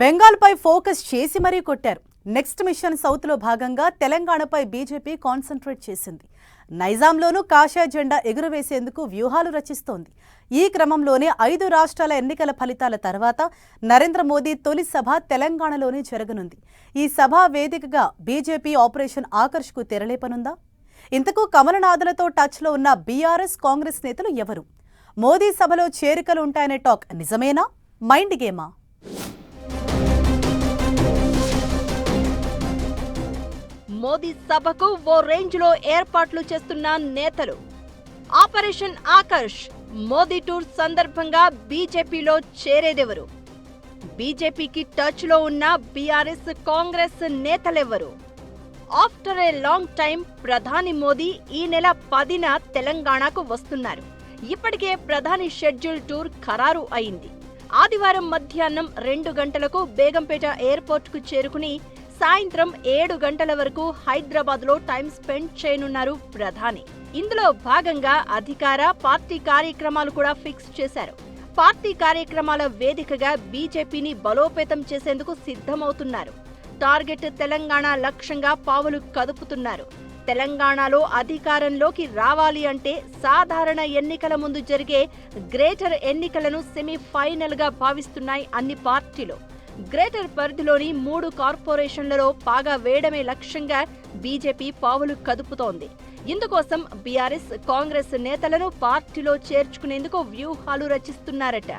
బెంగాల్పై focus చేసి మరీ కొట్టారు. నెక్స్ట్ మిషన్ సౌత్లో భాగంగా తెలంగాణపై బీజేపీ కాన్సంట్రేట్ చేసింది. నైజాంలోనూ కాషాయ జెండా ఎగురవేసేందుకు వ్యూహాలు రచిస్తోంది. ఈ క్రమంలోనే 5 రాష్ట్రాల ఎన్నికల ఫలితాల తర్వాత నరేంద్ర మోదీ తొలి సభ తెలంగాణలోనే జరగనుంది. ఈ సభా వేదికగా బీజేపీ ఆపరేషన్ ఆకర్ష్కు తెరలేపనుందా? ఇంతకు కమలనాథులతో టచ్లో ఉన్న బీఆర్ఎస్ కాంగ్రెస్ నేతలు ఎవరు? మోదీ సభలో చేరికలు ఉంటాయనే టాక్ నిజమేనా? మైండ్ గేమా? మోదీ సభకు ఓ రేంజ్లో ఏర్పాట్లు చేస్తున్న నేతలు. ఆపరేషన్ ఆకర్ష్ మోదీ టూర్ సందర్భంగా బీజేపీలో చేరేదెవరు? బీజేపీకి టచ్లో ఉన్న బీఆర్ఎస్ కాంగ్రెస్ నేతలెవరు? ఆఫ్టర్ ఏ లాంగ్ టైం ప్రధాని మోదీ ఈ నెల 10న తెలంగాణకు వస్తున్నారు. ఇప్పటికే ప్రధాని షెడ్యూల్ టూర్ ఖరారు అయింది. ఆదివారం మధ్యాహ్నం 2 గంటలకు బేగంపేట ఎయిర్పోర్ట్కు చేరుకుని సాయంత్రం 7 గంటల వరకు హైదరాబాద్లో టైం స్పెండ్ చేయనున్నారు ప్రధాని. ఇందులో భాగంగా అధికార పార్టీ కార్యక్రమాలు కూడా ఫిక్స్ చేశారు. పార్టీ కార్యక్రమాల వేదికగా బీజేపీని బలోపేతం చేసేందుకు సిద్ధమవుతున్నారు. టార్గెట్ తెలంగాణ లక్ష్యంగా పావులు కదుపుతున్నారు. తెలంగాణలో అధికారంలోకి రావాలి అంటే సాధారణ ఎన్నికల ముందు జరిగే గ్రేటర్ ఎన్నికలను సెమీఫైనల్గా భావిస్తున్నాయి అన్ని పార్టీలు. గ్రేటర్ పరిధిలోని 3 కార్పొరేషన్లలో పాగా వేయడమే లక్ష్యంగా బీజేపీ పావులు కదుపుతోంది. ఇందుకోసం బీఆర్ఎస్ కాంగ్రెస్ నేతలను పార్టీలో చేర్చుకునేందుకు వ్యూహాలు రచిస్తున్నారట.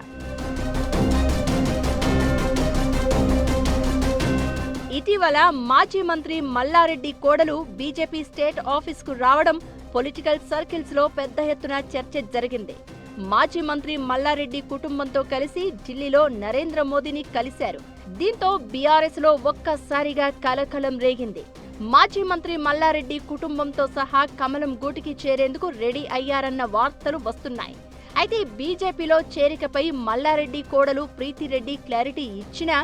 ఇటీవల మాజీ మంత్రి మల్లారెడ్డి కోడలు బీజేపీ స్టేట్ ఆఫీస్కు రావడం పొలిటికల్ సర్కిల్స్ లో పెద్ద ఎత్తున చర్చ జరిగింది. మాజీ మంత్రి మల్లారెడ్డి కుటుంబంతో కలిసి ఢిల్లీలో నరేంద్ర మోదీని కలిశారు. దీంతో బీఆర్ఎస్ లో ఒక్కసారిగా కలకలం రేగింది. మాజీ మంత్రి మల్లారెడ్డి కుటుంబంతో సహా కమలం గూటికి చేరేందుకు రెడీ అయ్యారన్న వార్తలు వస్తున్నాయి. అయితే బీజేపీలో చేరికపై మల్లారెడ్డి కోడలు ప్రీతిరెడ్డి క్లారిటీ ఇచ్చినా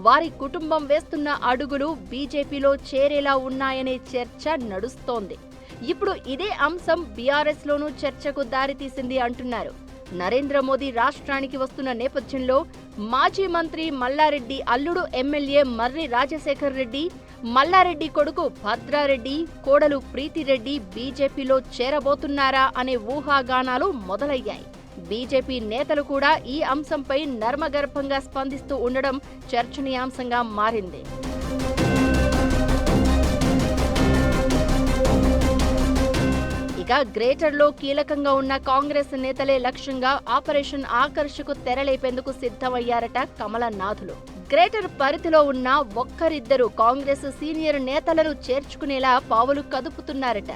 వారి కుటుంబం వేస్తున్న అడుగులు బీజేపీలో చేరేలా ఉన్నాయనే చర్చ నడుస్తోంది. ఇప్పుడు ఇదే అంశం బీఆర్ఎస్ లోనూ చర్చకు దారితీసింది అంటున్నారు. నరేంద్ర మోదీ రాష్ట్రానికి వస్తున్న నేపథ్యంలో మాజీ మంత్రి మల్లారెడ్డి అల్లుడు ఎమ్మెల్యే మర్రి రాజశేఖర్ రెడ్డి, మల్లారెడ్డి కొడుకు భద్రారెడ్డి, కోడలు ప్రీతిరెడ్డి బీజేపీలో చేరబోతున్నారా అనే ఊహాగానాలు మొదలయ్యాయి. బీజేపీ నేతలు కూడా ఈ అంశంపై నర్మగర్భంగా స్పందిస్తూ ఉండడం చర్చనీయాంశంగా మారింది. ఇక గ్రేటర్లో కీలకంగా ఉన్న కాంగ్రెస్ నేతలే లక్ష్యంగా ఆపరేషన్ ఆకర్షకు తెరలేపేందుకు సిద్ధమయ్యారట కమలనాథులు. గ్రేటర్ పరిధిలో ఉన్న ఒక్కరిద్దరు కాంగ్రెస్ సీనియర్ నేతలను చేర్చుకునేలా పావులు కదుపుతున్నారట.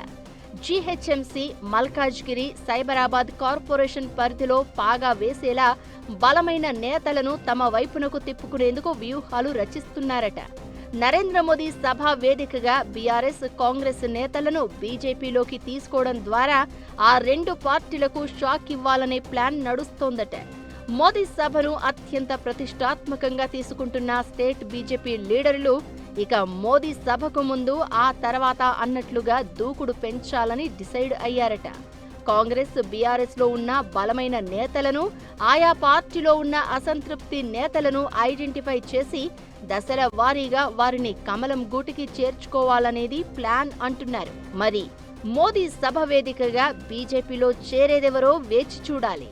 జీహెచ్ఎంసీ, మల్కాజ్గిరి, సైబరాబాద్ కార్పొరేషన్ పరిధిలో పాగా వేసేలా బలమైన నేతలను తమ వైపునకు తిప్పుకునేందుకు వ్యూహాలు రచిస్తున్నారట. నరేంద్ర మోదీ సభా వేదికగా బీఆర్ఎస్ కాంగ్రెస్ నేతలను బీజేపీలోకి తీసుకోవడం ద్వారా ఆ 2 పార్టీలకు షాక్ ఇవ్వాలనే ప్లాన్ నడుస్తోందట. మోదీ సభను అత్యంత ప్రతిష్టాత్మకంగా తీసుకుంటున్న స్టేట్ బీజేపీ లీడర్లు ఇక మోదీ సభకు ముందు ఆ తర్వాత అన్నట్లుగా దూకుడు పెంచాలని డిసైడ్ అయ్యారట. కాంగ్రెస్ బీఆర్ఎస్ లో ఉన్న బలమైన నేతలను, ఆయా పార్టీలో ఉన్న అసంతృప్తి నేతలను ఐడెంటిఫై చేసి దశల వారీగా వారిని కమలం గూటికి చేర్చుకోవాలనేది ప్లాన్ అంటున్నారు. మరి మోదీ సభ వేదికగా బీజేపీలో చేరేదెవరో వేచి చూడాలి.